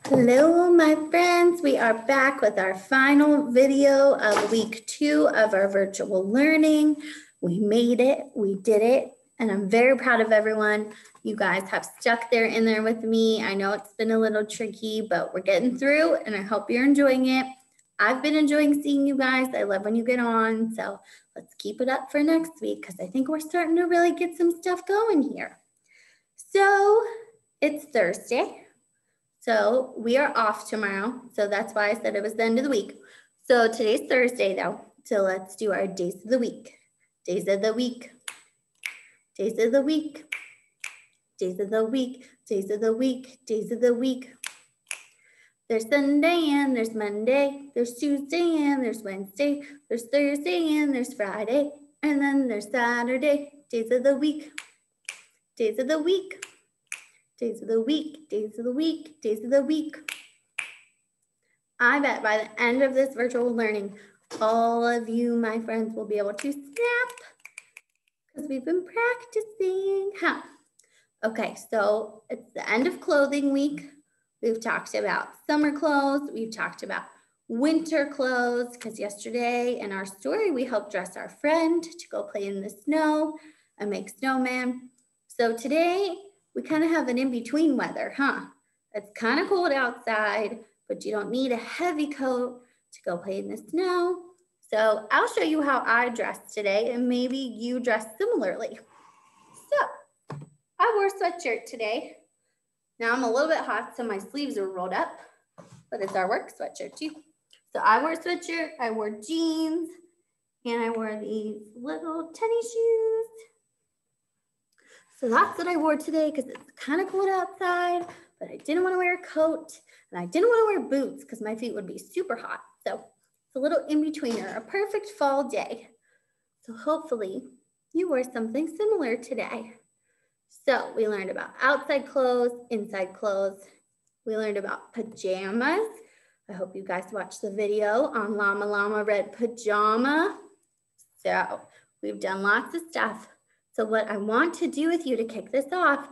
Hello, my friends. We are back with our final video of week 2 of our virtual learning. We made it, we did it, and I'm very proud of everyone. You guys have stuck there in there with me. I know it's been a little tricky, but we're getting through, and I hope you're enjoying it. I've been enjoying seeing you guys. I love when you get on, so let's keep it up for next week because I think we're starting to really get some stuff going here. So it's Thursday. So we are off tomorrow. So that's why I said it was the end of the week. So today's Thursday though. So let's do our days of the week. Days of the week. Days of the week. Days of the week. Days of the week. Days of the week. There's Sunday and there's Monday. There's Tuesday and there's Wednesday. There's Thursday and there's Friday. And then there's Saturday. Days of the week. Days of the week. Days of the week, days of the week, days of the week. I bet by the end of this virtual learning, all of you, my friends, will be able to snap because we've been practicing. Okay, so it's the end of clothing week. We've talked about summer clothes. We've talked about winter clothes because yesterday in our story, we helped dress our friend to go play in the snow and make snowman. So today, we kind of have an in-between weather, It's kind of cold outside, but you don't need a heavy coat to go play in the snow. So I'll show you how I dressed today and maybe you dress similarly. So I wore a sweatshirt today. Now I'm a little bit hot, so my sleeves are rolled up, but it's our work sweatshirt too. So I wore a sweatshirt, I wore jeans, and I wore these little tennis shoes. So that's what I wore today because it's kind of cold outside, but I didn't want to wear a coat and I didn't want to wear boots because my feet would be super hot. So it's a little in-betweener, a perfect fall day. So hopefully you wore something similar today. So we learned about outside clothes, inside clothes. We learned about pajamas. I hope you guys watched the video on Llama Llama Red Pajama. So we've done lots of stuff. So what I want to do with you to kick this off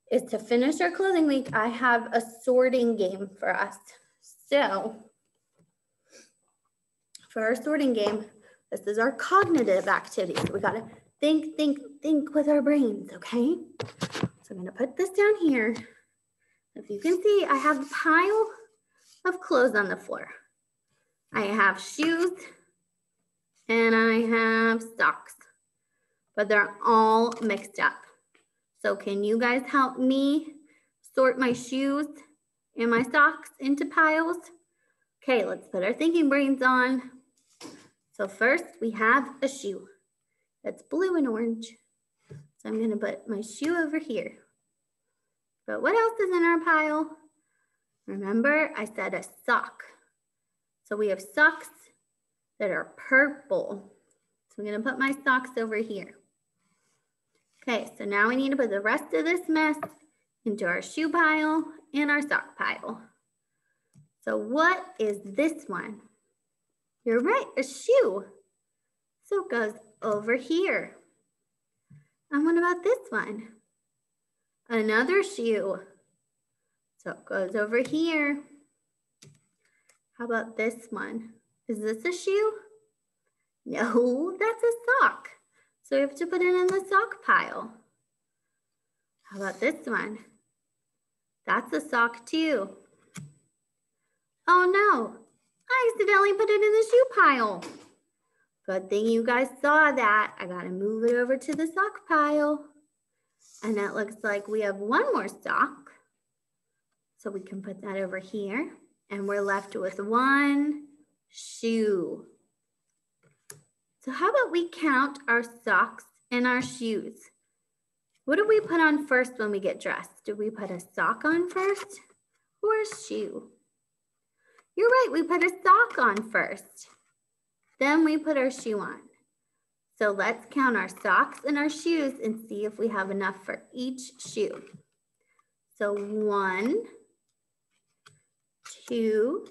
is to finish our clothing week. I have a sorting game for us. So for our sorting game, this is our cognitive activity. So we got to think with our brains, okay? So I'm going to put this down here. If you can see, I have a pile of clothes on the floor. I have shoes and I have socks, but they're all mixed up. So can you guys help me sort my shoes and my socks into piles? Okay, let's put our thinking brains on. So first we have a shoe that's blue and orange. So I'm gonna put my shoe over here. But what else is in our pile? Remember, I said a sock. So we have socks that are purple. So I'm gonna put my socks over here. Okay, so now we need to put the rest of this mess into our shoe pile and our sock pile. So what is this one? You're right, a shoe. So it goes over here. And what about this one? Another shoe. So it goes over here. How about this one? Is this a shoe? No, that's a sock. So we have to put it in the sock pile. How about this one? That's a sock too. Oh no, I accidentally put it in the shoe pile. Good thing you guys saw that. I gotta move it over to the sock pile. And it looks like we have one more sock. So we can put that over here. And we're left with one shoe. So how about we count our socks and our shoes? What do we put on first when we get dressed? Do we put a sock on first or a shoe? You're right, we put a sock on first. Then we put our shoe on. So let's count our socks and our shoes and see if we have enough for each shoe. So 1, 2,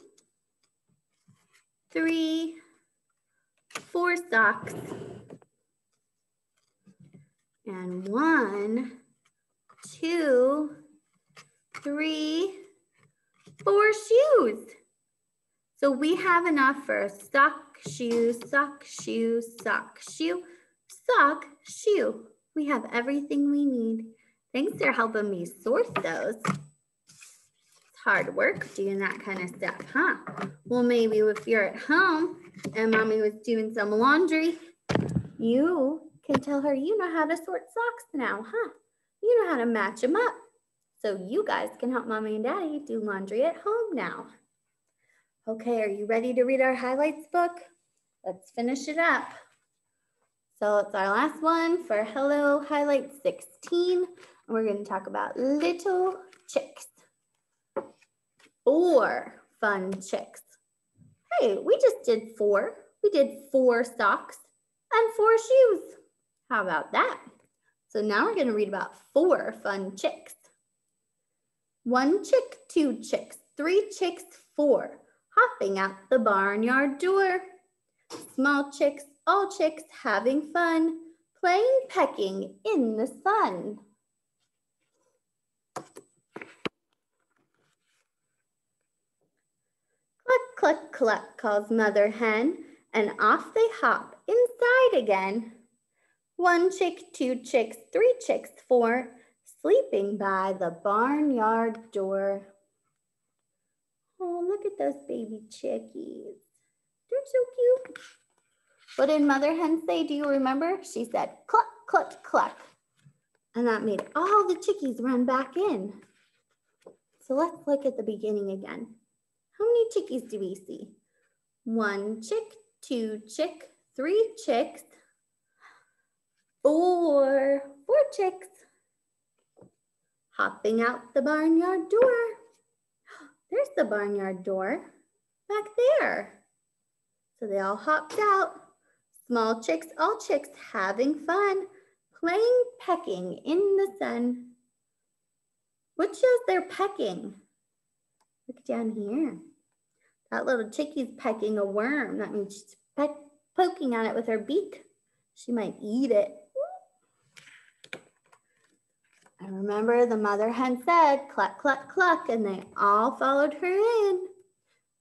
3, 4 socks, and 1, 2, 3, 4 shoes. So we have enough for a sock, shoe, sock, shoe, sock, shoe, sock, shoe. We have everything we need. Thanks for helping me sort those. It's hard work doing that kind of stuff, huh? Well, maybe if you're at home and mommy was doing some laundry, you can tell her you know how to sort socks now, huh? You know how to match them up. So you guys can help mommy and daddy do laundry at home now. Okay, are you ready to read our highlights book? Let's finish it up. So it's our last one for Hello Highlights 16. And we're going to talk about little chicks. 4 fun chicks. Hey, we just did 4. We did 4 socks and 4 shoes. How about that? So now we're going to read about 4 fun chicks. 1 chick, 2 chicks, 3 chicks, 4. Hopping out the barnyard door. Small chicks, all chicks having fun, playing pecking in the sun. Cluck, cluck, cluck, calls Mother Hen, and off they hop inside again. 1 chick, 2 chicks, 3 chicks, 4, sleeping by the barnyard door. Oh, look at those baby chickies. They're so cute. What did Mother Hen say? Do you remember? She said, cluck, cluck, cluck. And that made all the chickies run back in. So let's look at the beginning again. How many chickies do we see? 1 chick, 2 chick, 3 chicks, 4 chicks. Hopping out the barnyard door. There's the barnyard door back there. So they all hopped out. Small chicks, all chicks having fun, playing pecking in the sun. What shows they're pecking? Look down here. That little chickie's pecking a worm. That means she's poking at it with her beak. She might eat it. I remember the Mother Hen said, cluck, cluck, cluck, and they all followed her in.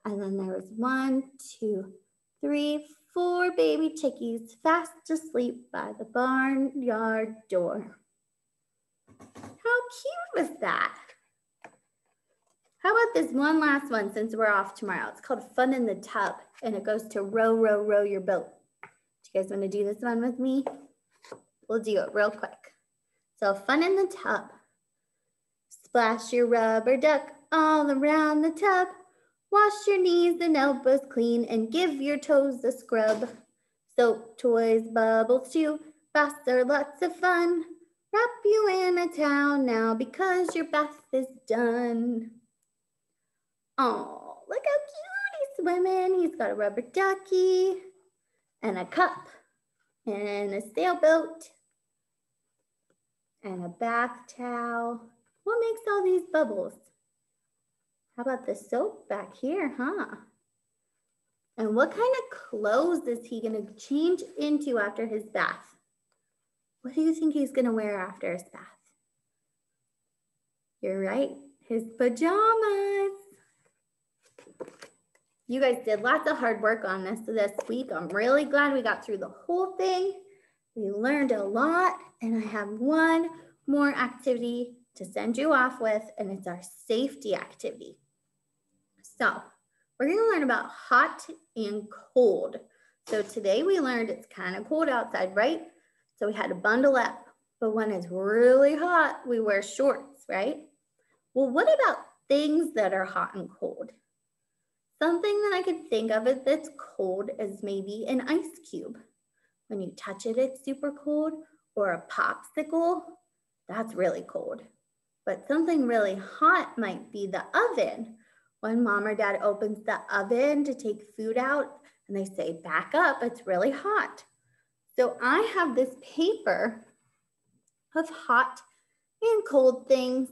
And then there was 1, 2, 3, 4 baby chickies fast asleep by the barnyard door. How cute was that? How about this one last one since we're off tomorrow? It's called Fun in the Tub, and it goes to row, row, row your boat. Do you guys want to do this one with me? We'll do it real quick. So fun in the tub. Splash your rubber duck all around the tub. Wash your knees and elbows clean and give your toes a scrub. Soap, toys, bubbles too. Baths are lots of fun. Wrap you in a towel now because your bath is done. Oh, look how cute he's swimming. He's got a rubber ducky and a cup and a sailboat and a bath towel. What makes all these bubbles? How about the soap back here, huh? And what kind of clothes is he gonna change into after his bath? What do you think he's gonna wear after his bath? You're right, his pajamas. You guys did lots of hard work on this week. I'm really glad we got through the whole thing. We learned a lot, and I have one more activity to send you off with, and it's our safety activity. So we're gonna learn about hot and cold. So today we learned it's kind of cold outside, right? So we had to bundle up, but when it's really hot, we wear shorts, right? Well, what about things that are hot and cold? Something that I could think of that's cold is maybe an ice cube. When you touch it, it's super cold, or a popsicle, that's really cold. But something really hot might be the oven. When mom or dad opens the oven to take food out and they say, back up, it's really hot. So I have this paper of hot and cold things.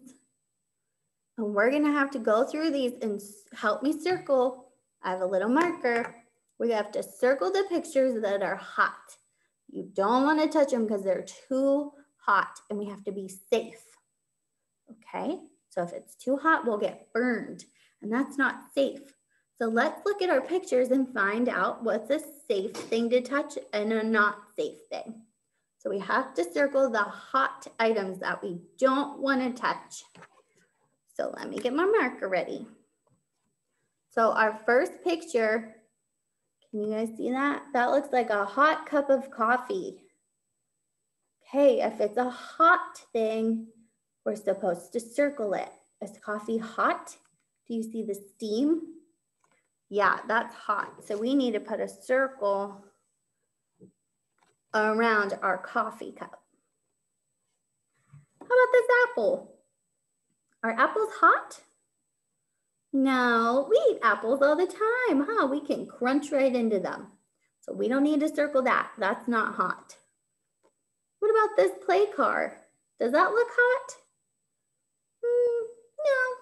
And we're gonna have to go through these and help me circle. I have a little marker. We have to circle the pictures that are hot. You don't want to touch them because they're too hot and we have to be safe. Okay, So if it's too hot, we'll get burned, and that's not safe. So let's look at our pictures and find out what's a safe thing to touch and a not safe thing. So we have to circle the hot items that we don't want to touch. So let me get my marker ready. So our first picture, can you guys see that? That looks like a hot cup of coffee. Okay, if it's a hot thing, we're supposed to circle it. Is coffee hot? Do you see the steam? Yeah, that's hot. So we need to put a circle around our coffee cup. How about this apple? Are apples hot? No, we eat apples all the time, huh? We can crunch right into them. So we don't need to circle that. That's not hot. What about this play car? Does that look hot? No,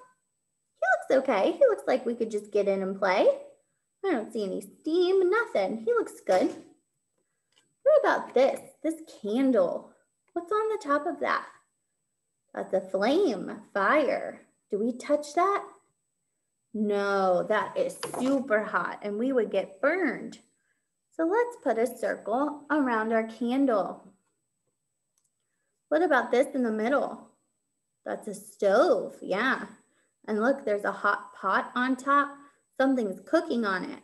he looks okay. He looks like we could just get in and play. I don't see any steam, nothing. He looks good. What about this candle? What's on the top of that? That's a flame, fire. Do we touch that? No, that is super hot and we would get burned. So let's put a circle around our candle. What about this in the middle? That's a stove, yeah. And look, there's a hot pot on top. Something's cooking on it.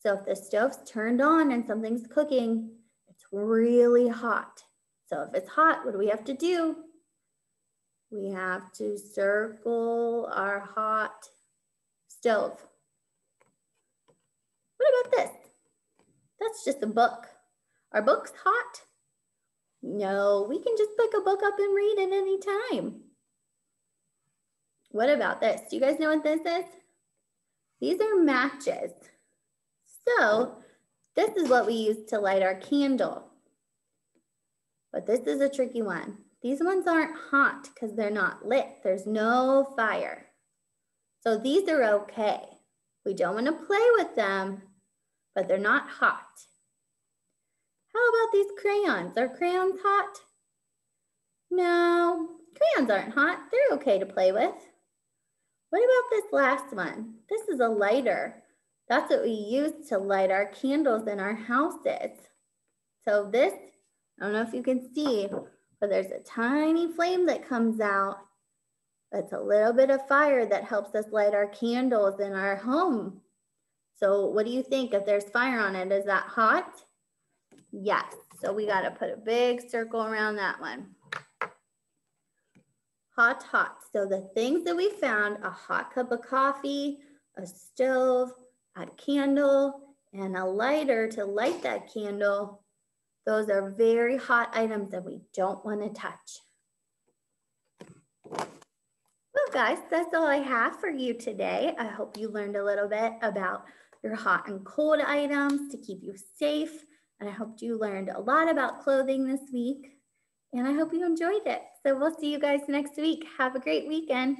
So if the stove's turned on and something's cooking, it's really hot. So if it's hot, what do we have to do? We have to circle our hot stove. What about this? That's just a book. Are books hot? No, we can just pick a book up and read at any time. What about this? Do you guys know what this is? These are matches. So this is what we use to light our candle. But this is a tricky one. These ones aren't hot because they're not lit. There's no fire. So these are okay. We don't want to play with them, but they're not hot. How about these crayons? Are crayons hot? No, crayons aren't hot. They're okay to play with. What about this last one? This is a lighter. That's what we use to light our candles in our houses. So this, I don't know if you can see, but there's a tiny flame that comes out. That's a little bit of fire that helps us light our candles in our home. So what do you think if there's fire on it? Is that hot? Yes. So we got to put a big circle around that one. Hot, hot. So the things that we found, a hot cup of coffee, a stove, a candle, and a lighter to light that candle, those are very hot items that we don't want to touch. Well, guys, that's all I have for you today. I hope you learned a little bit about your hot and cold items to keep you safe. And I hope you learned a lot about clothing this week. And I hope you enjoyed it. So we'll see you guys next week. Have a great weekend.